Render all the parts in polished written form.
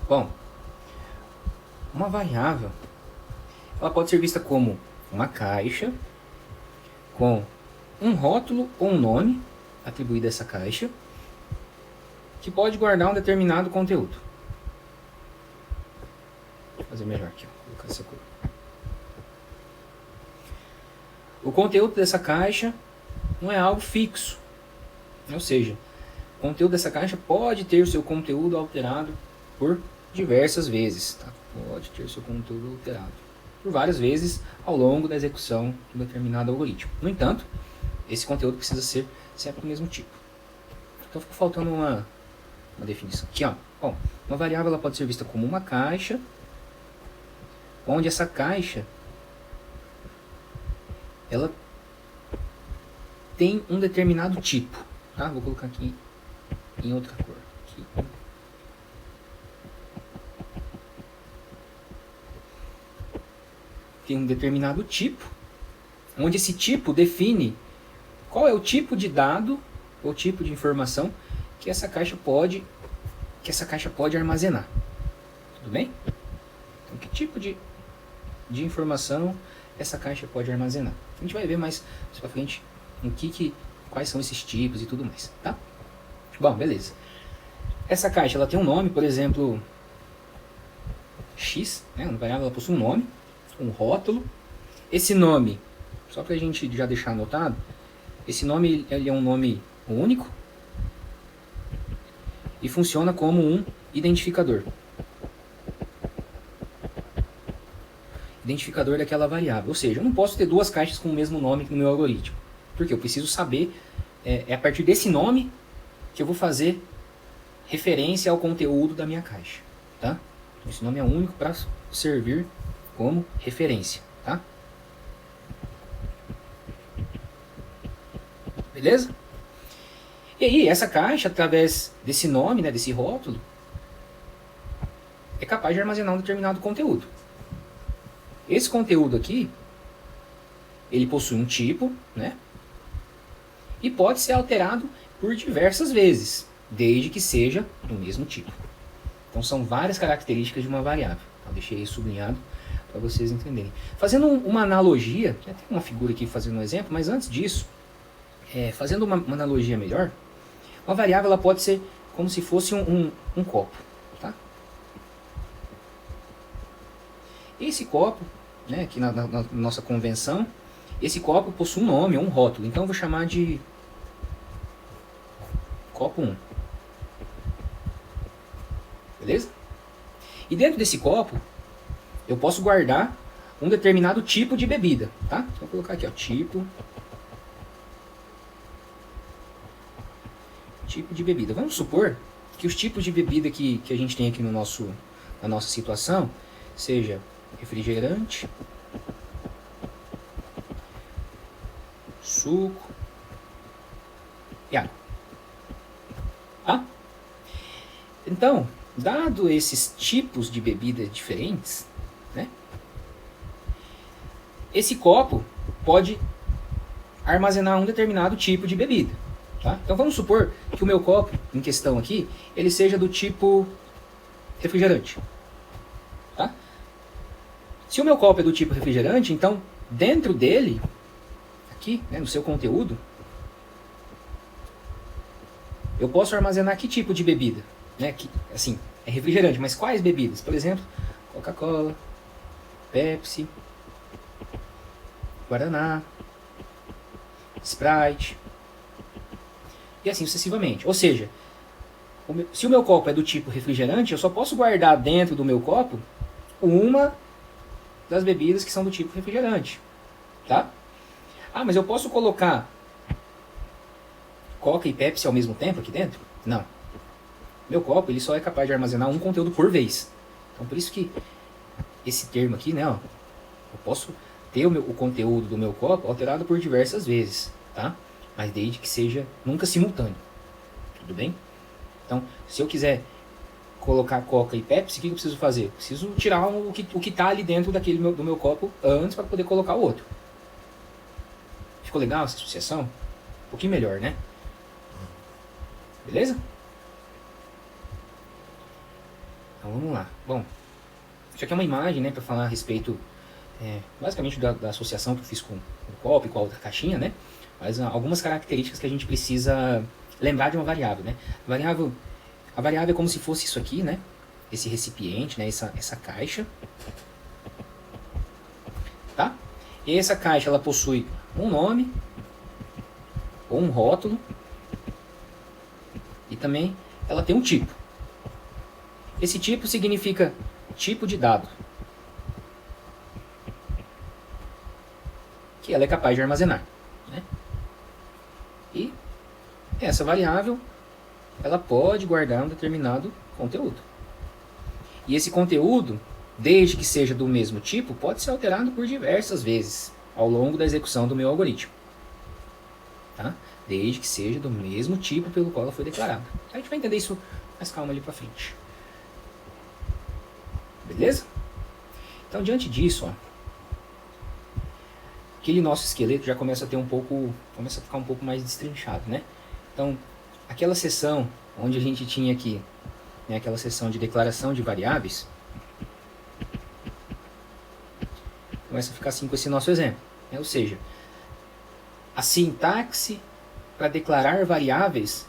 Bom, uma variável, ela pode ser vista como uma caixa com um rótulo ou um nome atribuído a essa caixa, que pode guardar um determinado conteúdo. Vou fazer melhor aqui, vou colocar essa cor. O conteúdo dessa caixa não é algo fixo, ou seja, o conteúdo dessa caixa pode ter o seu conteúdo alterado por diversas vezes, tá? Pode ter o seu conteúdo alterado por várias vezes ao longo da execução de um determinado algoritmo. No entanto, esse conteúdo precisa ser sempre do mesmo tipo. Então ficou faltando uma definição aqui, ó. Bom, uma variável ela pode ser vista como uma caixa, onde essa caixa ela tem um determinado tipo, tá? Vou colocar aqui em outra cor. Aqui. Tem um determinado tipo, onde esse tipo define qual é o tipo de dado ou tipo de informação que essa caixa pode armazenar. Tudo bem? Então, que tipo de informação essa caixa pode armazenar? A gente vai ver mais pra frente quais são esses tipos e tudo mais, tá? Bom, beleza. Essa caixa ela tem um nome, por exemplo, X, né? Uma variável ela possui um nome, um rótulo. Esse nome, só pra gente já deixar anotado, esse nome ele é um nome único e funciona como um identificador. Identificador daquela variável. Ou seja, eu não posso ter duas caixas com o mesmo nome no meu algoritmo. Porque eu preciso saber, é a partir desse nome que eu vou fazer referência ao conteúdo da minha caixa. Tá? Esse nome é único para servir como referência. Tá? Beleza? E aí, essa caixa, através desse nome, né, desse rótulo, é capaz de armazenar um determinado conteúdo. Esse conteúdo aqui, ele possui um tipo, né? E pode ser alterado por diversas vezes, desde que seja do mesmo tipo. Então são várias características de uma variável. Eu deixei isso sublinhado para vocês entenderem. Fazendo uma analogia, já tem uma figura aqui fazendo um exemplo, mas antes disso, fazendo uma analogia melhor, uma variável ela pode ser como se fosse um copo. Tá? Esse copo, né, aqui na nossa convenção, esse copo possui um nome, um rótulo. Então eu vou chamar de copo 1. Beleza? E dentro desse copo, eu posso guardar um determinado tipo de bebida. Tá? Então, vou colocar aqui, ó, tipo de bebida. Vamos supor que os tipos de bebida que a gente tem aqui na nossa situação seja refrigerante, suco e água. Tá? Então, dado esses tipos de bebidas diferentes, né, esse copo pode armazenar um determinado tipo de bebida. Tá? Então vamos supor que o meu copo em questão aqui, ele seja do tipo refrigerante. Tá? Se o meu copo é do tipo refrigerante, então dentro dele, aqui, né, no seu conteúdo, eu posso armazenar que tipo de bebida? Né? Que, assim, é refrigerante, mas quais bebidas? Por exemplo, Coca-Cola, Pepsi, Guaraná, Sprite, e assim sucessivamente. Ou seja, se o meu copo é do tipo refrigerante, eu só posso guardar dentro do meu copo uma das bebidas que são do tipo refrigerante. Tá? Ah, mas eu posso colocar Coca e Pepsi ao mesmo tempo aqui dentro? Não. Meu copo ele só é capaz de armazenar um conteúdo por vez. Então por isso que esse termo aqui, né, ó, eu posso ter o conteúdo do meu copo alterado por diversas vezes, tá? Mas desde que seja nunca simultâneo. Tudo bem? Então, se eu quiser colocar Coca e Pepsi, o que eu preciso fazer? Preciso tirar o que está ali dentro do meu copo antes para poder colocar o outro. Ficou legal essa associação? Um pouquinho melhor, né? Beleza? Então vamos lá. Bom, isso aqui é uma imagem, né, para falar a respeito, basicamente da associação que eu fiz com o copo e com a outra caixinha, né? Mas algumas características que a gente precisa lembrar de uma variável, né? A variável é como se fosse isso aqui, né? Esse recipiente, né? Essa caixa, tá? E essa caixa, ela possui um nome ou um rótulo e também ela tem um tipo. Esse tipo significa tipo de dado que ela é capaz de armazenar, né? E essa variável, ela pode guardar um determinado conteúdo. E esse conteúdo, desde que seja do mesmo tipo, pode ser alterado por diversas vezes ao longo da execução do meu algoritmo. Tá? Desde que seja do mesmo tipo pelo qual ela foi declarada. A gente vai entender isso mais calma ali para frente. Beleza? Então, diante disso, ó, aquele nosso esqueleto já começa a ficar um pouco mais destrinchado, né? Então, aquela seção onde a gente tinha aqui, né, aquela seção de declaração de variáveis, começa a ficar assim com esse nosso exemplo, né? Ou seja, a sintaxe para declarar variáveis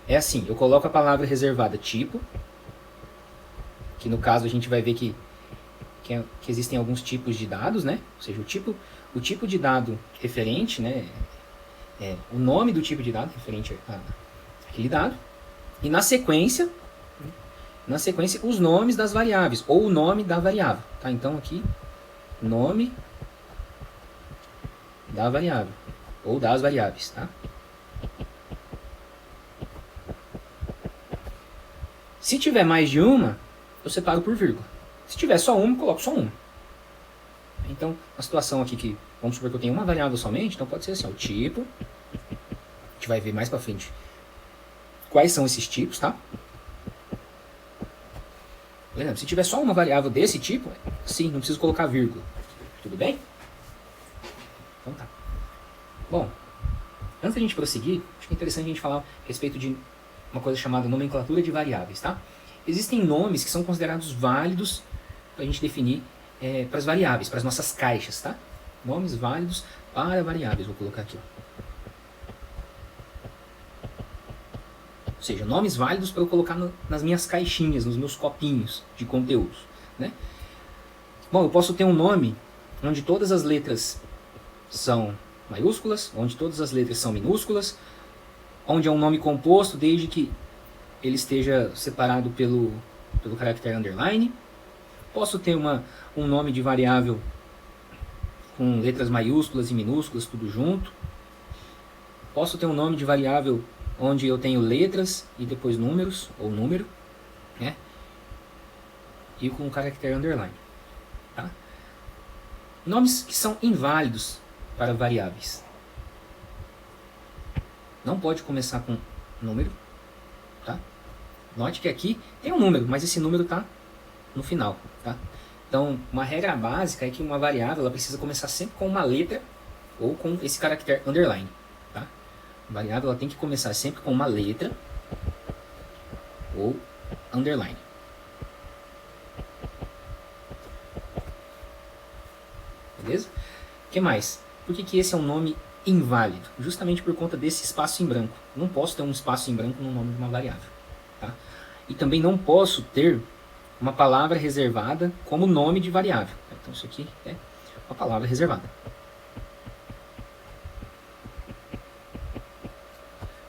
é assim: eu coloco a palavra reservada tipo, que no caso a gente vai ver que existem alguns tipos de dados, né? Ou seja, o tipo de dado referente, né? O nome do tipo de dado referente àquele dado. E na sequência, os nomes das variáveis, ou o nome da variável. Tá? Então aqui, nome da variável, ou das variáveis. Tá? Se tiver mais de uma, eu separo por vírgula. Se tiver só uma, eu coloco só uma. Então, a situação aqui que, vamos supor que eu tenho uma variável somente, então pode ser assim, ó, o tipo. A gente vai ver mais pra frente quais são esses tipos, tá? Por exemplo, se tiver só uma variável desse tipo, sim, não preciso colocar vírgula. Tudo bem? Então tá. Bom, antes da gente prosseguir, acho que é interessante a gente falar a respeito de uma coisa chamada nomenclatura de variáveis, tá? Existem nomes que são considerados válidos para a gente definir para as variáveis, para as nossas caixas, tá? Nomes válidos para variáveis, vou colocar aqui, ó. Ou seja, nomes válidos para eu colocar nas minhas caixinhas, nos meus copinhos de conteúdos, né? Bom, eu posso ter um nome onde todas as letras são maiúsculas, onde todas as letras são minúsculas, onde é um nome composto desde que ele esteja separado pelo caractere underline. Posso ter um nome de variável com letras maiúsculas e minúsculas, tudo junto. Posso ter um nome de variável onde eu tenho letras e depois números, ou número, né? E com o caractere underline. Tá? Nomes que são inválidos para variáveis. Não pode começar com número. Tá? Note que aqui tem um número, mas esse número está no final. Tá? Então, uma regra básica é que uma variável ela precisa começar sempre com uma letra ou com esse caractere underline. Tá? A variável ela tem que começar sempre com uma letra ou underline. Beleza? O que mais? Por que esse é um nome inválido? Justamente por conta desse espaço em branco. Eu não posso ter um espaço em branco no nome de uma variável. Tá? E também não posso ter uma palavra reservada como nome de variável. Então isso aqui é uma palavra reservada.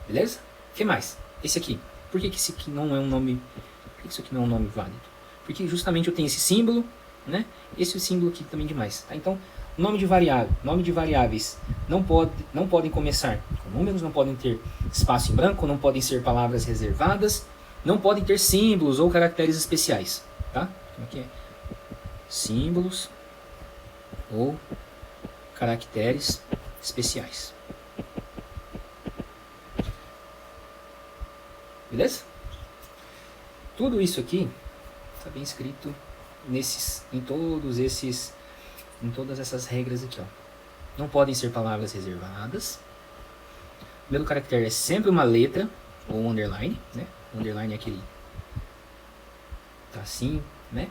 Beleza? O que mais? Esse aqui. Por que esse aqui não é um nome... Por que isso aqui não é um nome válido? Porque justamente eu tenho esse símbolo, né? Esse símbolo aqui também demais. Tá? Então, nome de variáveis não podem começar com números, não podem ter espaço em branco, não podem ser palavras reservadas, não podem ter símbolos ou caracteres especiais. Tá? Então aqui é símbolos ou caracteres especiais. Beleza? Tudo isso aqui está bem escrito em todas essas regras aqui, ó. Não podem ser palavras reservadas. O primeiro caractere é sempre uma letra ou um underline, né? O underline é tracinho, né?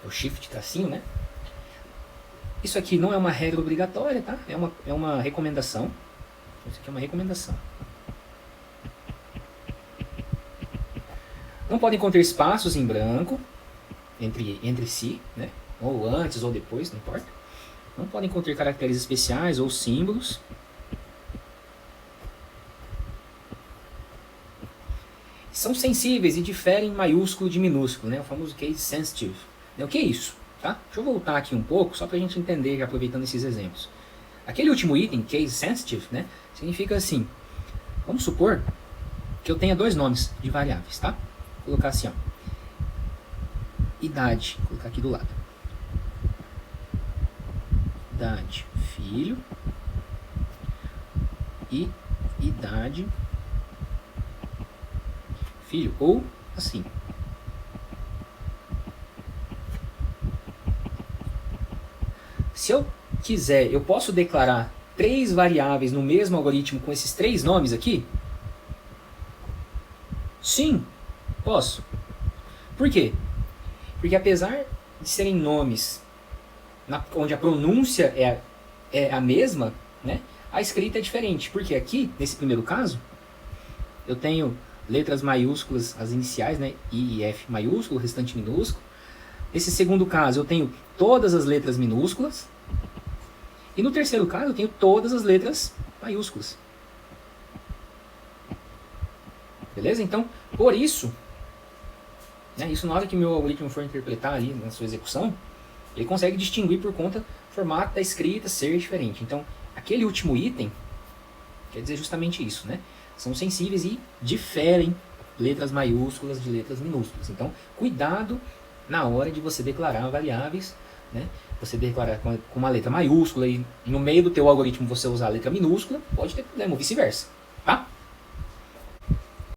É o shift tracinho, né? Isso aqui não é uma regra obrigatória, tá? É uma recomendação. Isso aqui é uma recomendação. Não podem conter espaços em branco entre si, né? Ou antes ou depois, não importa. Não podem conter caracteres especiais ou símbolos. São sensíveis e diferem maiúsculo de minúsculo, né? O famoso case sensitive. O que é isso? Tá? Deixa eu voltar aqui um pouco, só para a gente entender, aproveitando esses exemplos. Aquele último item, case sensitive, né? Significa assim, vamos supor que eu tenha dois nomes de variáveis, tá? Vou colocar assim, ó. Idade, vou colocar aqui do lado. Idade, filho. E idade, filho. Ou assim. Se eu quiser, eu posso declarar 3 variáveis no mesmo algoritmo com esses 3 nomes aqui? Sim, posso. Por quê? Porque apesar de serem nomes onde a pronúncia é a mesma, né, a escrita é diferente. Porque aqui, nesse primeiro caso, eu tenho letras maiúsculas, as iniciais, né, I e F maiúsculo, o restante minúsculo. Nesse segundo caso, eu tenho todas as letras minúsculas. E no terceiro caso, eu tenho todas as letras maiúsculas. Beleza? Então, por isso, né, isso na hora que meu algoritmo for interpretar ali na sua execução, ele consegue distinguir por conta do formato da escrita ser diferente. Então, aquele último item quer dizer justamente isso, né? São sensíveis e diferem letras maiúsculas de letras minúsculas. Então, cuidado na hora de você declarar variáveis, né? Você declarar com uma letra maiúscula e no meio do teu algoritmo você usar a letra minúscula, pode ter problema, ou vice-versa, tá?